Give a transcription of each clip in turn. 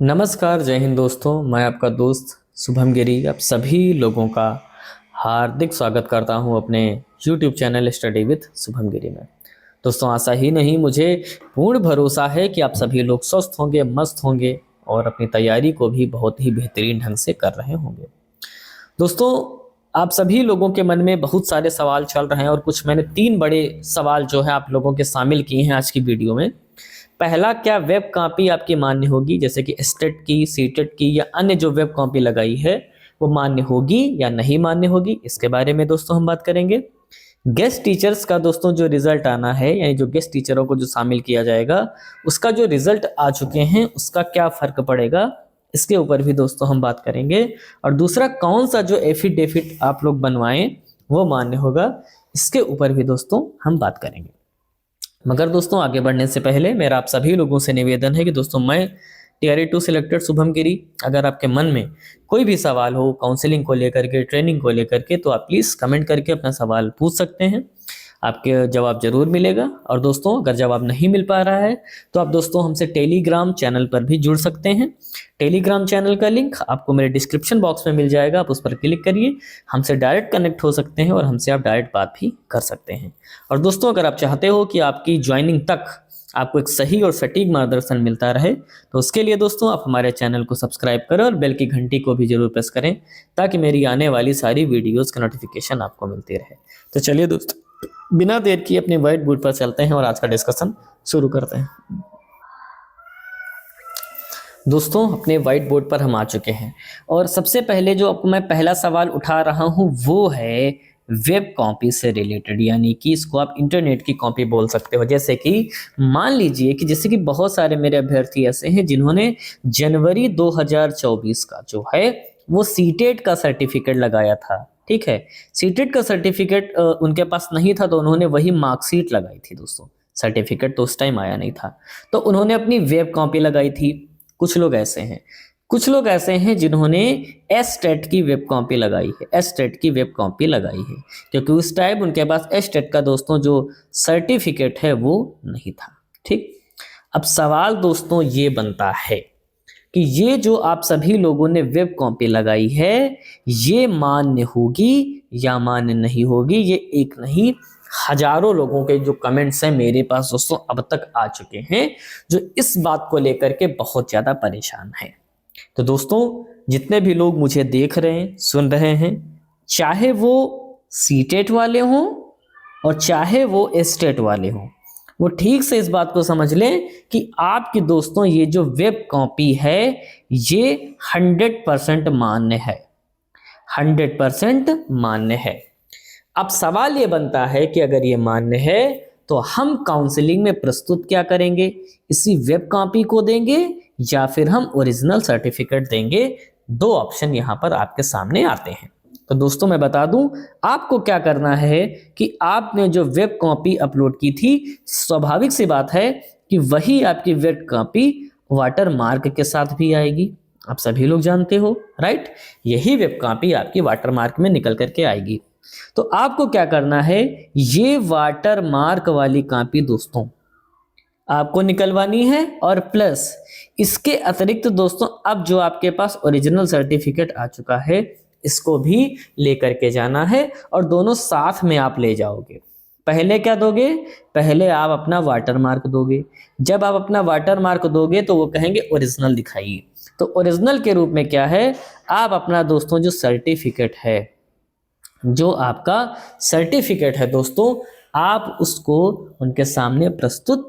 नमस्कार, जय हिंद दोस्तों। मैं आपका दोस्त शुभम गिरी आप सभी लोगों का हार्दिक स्वागत करता हूं अपने YouTube channel study with Shubham Giri में। दोस्तों, आशा ही नहीं मुझे पूर्ण भरोसा है कि आप सभी लोग स्वस्थ होंगे, मस्त होंगे और अपनी तैयारी को भी बहुत ही बेहतरीन ढंग से कर रहे होंगे। दोस्तों, आप सभी लोगों के मन में बहुत सारे सवाल चल रहे हैं और कुछ मैंने 3 बड़े सवाल जो है आप लोगों के शामिल किए हैं आज की वीडियो में। पहला, क्या वेब कॉपी आपकी मान्य होगी, जैसे कि स्टेट की, सीटेट की या अन्य जो वेब कॉपी लगाई है वो मान्य होगी या नहीं मान्य होगी, इसके बारे में दोस्तों हम बात करेंगे। गेस्ट टीचर्स का दोस्तों जो रिजल्ट आना है, यानी जो गेस्ट टीचरों को जो शामिल किया जाएगा उसका जो रिजल्ट आ चुके हैं उसका क्या फर्क पड़ेगा, इसके ऊपर भी दोस्तों हम बात करेंगे। और दूसरा, कौन सा जो एफिडेविट आप लोग बनवाएं वो मान्य होगा, इसके ऊपर भी दोस्तों हम बात करेंगे। मगर दोस्तों, आगे बढ़ने से पहले मेरा आप सभी लोगों से निवेदन है कि दोस्तों, मैं टीआरई 2 सिलेक्टेड शुभम गिरी, अगर आपके मन में कोई भी सवाल हो काउंसलिंग को लेकर के, ट्रेनिंग को लेकर के, तो आप प्लीज़ कमेंट करके अपना सवाल पूछ सकते हैं, आपके जवाब जरूर मिलेगा। और दोस्तों, अगर जवाब नहीं मिल पा रहा है तो आप दोस्तों हमसे टेलीग्राम चैनल पर भी जुड़ सकते हैं। टेलीग्राम चैनल का लिंक आपको मेरे डिस्क्रिप्शन बॉक्स में मिल जाएगा, आप उस पर क्लिक करिए, हमसे डायरेक्ट कनेक्ट हो सकते हैं और हमसे आप डायरेक्ट बात भी कर सकते हैं। और दोस्तों, अगर आप चाहते हो कि आपकी ज्वाइनिंग तक आपको एक सही और सटीक मार्गदर्शन मिलता रहे तो उसके लिए दोस्तों आप हमारे चैनल को सब्सक्राइब करें और बेल की घंटी को भी जरूर प्रेस करें, ताकि मेरी आने वाली सारी वीडियोस का नोटिफिकेशन आपको मिलती रहे। तो चलिए दोस्तों, बिना देर किए अपने व्हाइट बोर्ड पर चलते हैं और आज का डिस्कशन शुरू करते हैं। दोस्तों, अपने व्हाइट बोर्ड पर हम आ चुके हैं और सबसे पहले जो आपको मैं पहला सवाल उठा रहा हूं वो है वेब कॉपी से रिलेटेड, यानी कि इसको आप इंटरनेट की कॉपी बोल सकते हो। जैसे कि मान लीजिए कि जैसे कि बहुत सारे मेरे अभ्यर्थी ऐसे हैं जिन्होंने जनवरी 2024 का जो है वो सीटेट का सर्टिफिकेट लगाया था। ठीक है, सीटेट का सर्टिफिकेट उनके पास नहीं था तो उन्होंने वही मार्कशीट लगाई थी। दोस्तों, सर्टिफिकेट तो उस टाइम आया नहीं था, तो उन्होंने अपनी वेब कॉपी लगाई थी। कुछ लोग ऐसे हैं जिन्होंने एसटेट की वेब कॉपी लगाई है, एसटेट की वेब कॉपी लगाई है, क्योंकि उस टाइम उनके पास एसटेट का दोस्तों जो सर्टिफिकेट है वो नहीं था। ठीक, अब सवाल दोस्तों ये बनता है कि ये जो आप सभी लोगों ने वेब कॉपी लगाई है ये मान्य होगी या मान्य नहीं होगी। ये एक नहीं, हजारों लोगों के जो कमेंट्स हैं मेरे पास दोस्तों अब तक आ चुके हैं जो इस बात को लेकर के बहुत ज्यादा परेशान हैं। तो दोस्तों, जितने भी लोग मुझे देख रहे हैं, सुन रहे हैं, चाहे वो सीटेट वाले हों और चाहे वो एस्टेट वाले हों, वो ठीक से इस बात को समझ लें कि आपकी दोस्तों ये जो वेब कॉपी है ये 100% मान्य है, 100% मान्य है। अब सवाल ये बनता है कि अगर ये मान्य है तो हम काउंसलिंग में प्रस्तुत क्या करेंगे, इसी वेब कॉपी को देंगे या फिर हम ओरिजिनल सर्टिफिकेट देंगे। 2 ऑप्शन यहाँ पर आपके सामने आते हैं। तो दोस्तों, मैं बता दूं आपको क्या करना है कि आपने जो वेब कॉपी अपलोड की थी, स्वाभाविक सी बात है कि वही आपकी वेब कॉपी वाटर मार्क के साथ भी आएगी। आप सभी लोग जानते हो, राइट, यही वेब कॉपी आपकी वाटर मार्क में निकल करके आएगी। तो आपको क्या करना है, ये वाटर मार्क वाली कॉपी दोस्तों आपको निकलवानी है और प्लस इसके अतिरिक्त दोस्तों अब जो आपके पास ओरिजिनल सर्टिफिकेट आ चुका है इसको भी लेकर के जाना है और दोनों साथ में आप ले जाओगे। पहले क्या दोगे, पहले आप अपना वाटर मार्क दोगे। जब आप अपना वाटर मार्क दोगे तो वो कहेंगे ओरिजिनल दिखाइए। तो ओरिजिनल के रूप में क्या है, आप अपना दोस्तों जो सर्टिफिकेट है, जो आपका सर्टिफिकेट है दोस्तों, आप उसको उनके सामने प्रस्तुत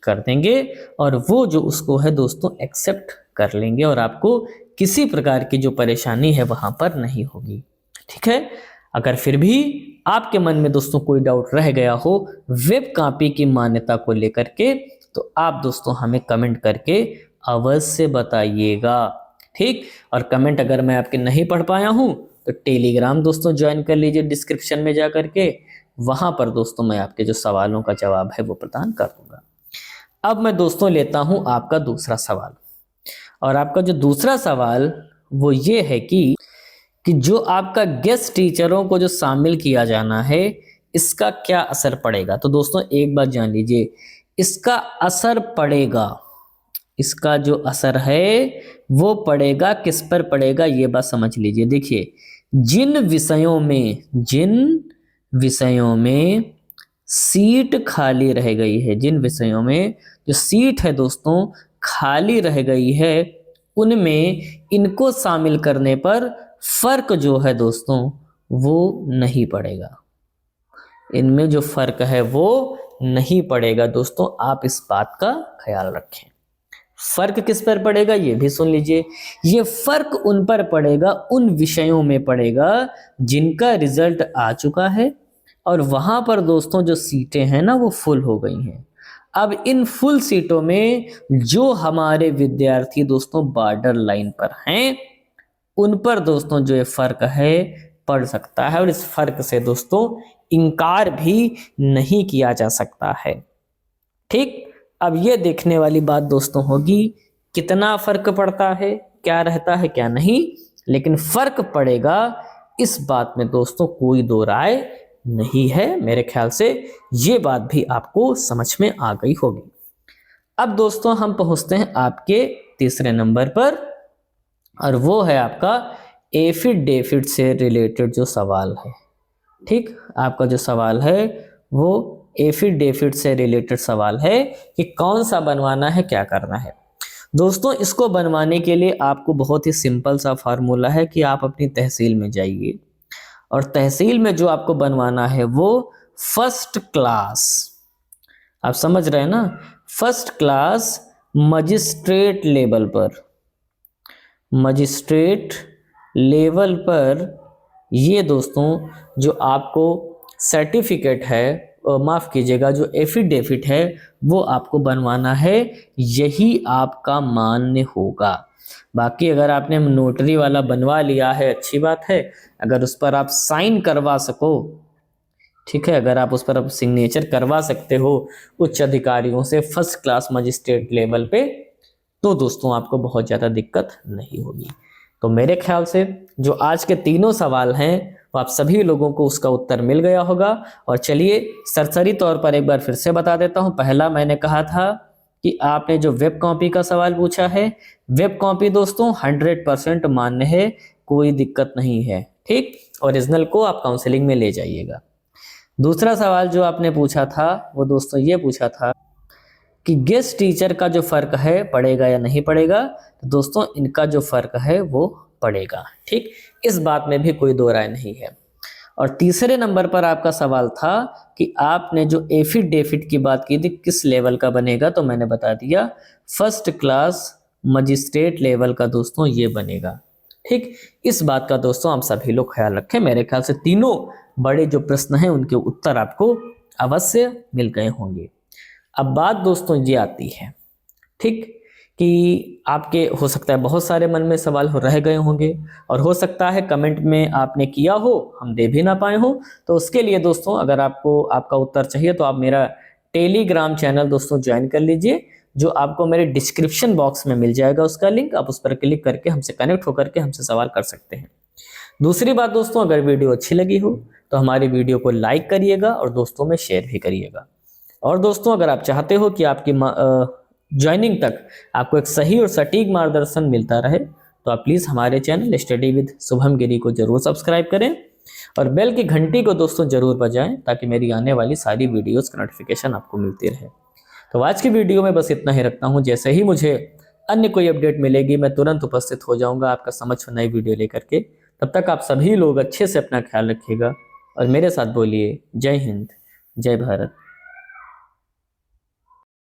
कर देंगे और वो जो उसको है दोस्तों एक्सेप्ट कर लेंगे और आपको किसी प्रकार की जो परेशानी है वहां पर नहीं होगी। ठीक है, अगर फिर भी आपके मन में दोस्तों कोई डाउट रह गया हो वेब कॉपी की मान्यता को लेकर के, तो आप दोस्तों हमें कमेंट करके अवश्य बताइएगा। ठीक, और कमेंट अगर मैं आपके नहीं पढ़ पाया हूं तो टेलीग्राम दोस्तों ज्वाइन कर लीजिए डिस्क्रिप्शन में जा करके, वहां पर दोस्तों मैं आपके जो सवालों का जवाब है वो प्रदान कर दूंगा। अब मैं दोस्तों लेता हूं आपका दूसरा सवाल, और आपका जो दूसरा सवाल वो ये है कि जो आपका गेस्ट टीचरों को जो शामिल किया जाना है इसका क्या असर पड़ेगा। तो दोस्तों एक बात जान लीजिए, इसका असर पड़ेगा, इसका जो असर है वो पड़ेगा किस पर पड़ेगा, ये बात समझ लीजिए। देखिए, जिन विषयों में सीट खाली रह गई है, जिन विषयों में जो सीट है दोस्तों खाली रह गई है, उनमें इनको शामिल करने पर फर्क जो है दोस्तों वो नहीं पड़ेगा। इनमें जो फर्क है वो नहीं पड़ेगा दोस्तों, आप इस बात का ख्याल रखें। फर्क किस पर पड़ेगा ये भी सुन लीजिए। ये फर्क उन पर पड़ेगा, उन विषयों में पड़ेगा जिनका रिजल्ट आ चुका है और वहां पर दोस्तों जो सीटें हैं ना वो फुल हो गई हैं। अब इन फुल सीटों में जो हमारे विद्यार्थी दोस्तों बॉर्डर लाइन पर हैं, उन पर दोस्तों जो ये फर्क है पड़ सकता है, और इस फर्क से दोस्तों इनकार भी नहीं किया जा सकता है। ठीक, अब ये देखने वाली बात दोस्तों होगी कितना फर्क पड़ता है, क्या रहता है क्या नहीं, लेकिन फर्क पड़ेगा इस बात में दोस्तों कोई दो राय नहीं है। मेरे ख्याल से ये बात भी आपको समझ में आ गई होगी। अब दोस्तों हम पहुंचते हैं आपके तीसरे नंबर पर, और वो है आपका एफिडेविट से रिलेटेड जो सवाल है। ठीक, आपका जो सवाल है वो एफिडेविट से रिलेटेड सवाल है कि कौन सा बनवाना है, क्या करना है। दोस्तों इसको बनवाने के लिए आपको बहुत ही सिंपल सा फार्मूला है कि आप अपनी तहसील में जाइए, और तहसील में जो आपको बनवाना है वो फर्स्ट क्लास, आप समझ रहे हैं ना, फर्स्ट क्लास मजिस्ट्रेट लेवल पर ये दोस्तों जो आपको सर्टिफिकेट है, माफ़ कीजिएगा, जो एफिडेविट है वो आपको बनवाना है, यही आपका मान्य होगा। बाकी अगर आपने नोटरी वाला बनवा लिया है अच्छी बात है, अगर उस पर आप साइन करवा सको, ठीक है, अगर आप उस पर सिग्नेचर करवा सकते हो उच्च अधिकारियों से फर्स्ट क्लास मजिस्ट्रेट लेवल पे, तो दोस्तों आपको बहुत ज़्यादा दिक्कत नहीं होगी। तो मेरे ख्याल से जो आज के तीनों सवाल हैं वो आप सभी लोगों को उसका उत्तर मिल गया होगा। और चलिए सरसरी तौर पर एक बार फिर से बता देता हूं। पहला मैंने कहा था कि आपने जो वेब कॉपी का सवाल पूछा है, वेब कॉपी दोस्तों 100% मान्य है, कोई दिक्कत नहीं है। ठीक, ओरिजिनल को आप काउंसलिंग में ले जाइएगा। दूसरा सवाल जो आपने पूछा था वो दोस्तों ये पूछा था कि गेस्ट टीचर का जो फर्क है पड़ेगा या नहीं पड़ेगा, तो दोस्तों इनका जो फर्क है वो पड़ेगा। ठीक, इस बात में भी कोई दो राय नहीं है। और तीसरे नंबर पर आपका सवाल था कि आपने जो एफिडेविट की बात की थी किस लेवल का बनेगा, तो मैंने बता दिया फर्स्ट क्लास मजिस्ट्रेट लेवल का दोस्तों ये बनेगा। ठीक, इस बात का दोस्तों आप सभी लोग ख्याल रखें। मेरे ख्याल से तीनों बड़े जो प्रश्न हैं उनके उत्तर आपको अवश्य मिल गए होंगे। अब बात दोस्तों ये आती है, ठीक, कि आपके हो सकता है बहुत सारे मन में सवाल रह गए होंगे, और हो सकता है कमेंट में आपने किया हो हम दे भी ना पाए हो। तो उसके लिए दोस्तों अगर आपको आपका उत्तर चाहिए तो आप मेरा टेलीग्राम चैनल दोस्तों ज्वाइन कर लीजिए, जो आपको मेरे डिस्क्रिप्शन बॉक्स में मिल जाएगा उसका लिंक। आप उस पर क्लिक करके हमसे कनेक्ट होकर के हमसे सवाल कर सकते हैं। दूसरी बात दोस्तों, अगर वीडियो अच्छी लगी हो तो हमारी वीडियो को लाइक करिएगा और दोस्तों में शेयर भी करिएगा। और दोस्तों अगर आप चाहते हो कि आपकी ज्वाइनिंग तक आपको एक सही और सटीक मार्गदर्शन मिलता रहे, तो आप प्लीज़ हमारे चैनल स्टडी विद शुभम गिरी को जरूर सब्सक्राइब करें और बेल की घंटी को दोस्तों जरूर बजाएं, ताकि मेरी आने वाली सारी वीडियोस का नोटिफिकेशन आपको मिलती रहे। तो आज की वीडियो में बस इतना ही रखता हूं। जैसे ही मुझे अन्य कोई अपडेट मिलेगी मैं तुरंत उपस्थित हो जाऊंगा आपका समक्ष नई वीडियो लेकर के। तब तक आप सभी लोग अच्छे से अपना ख्याल रखिएगा और मेरे साथ बोलिए जय हिंद, जय भारत।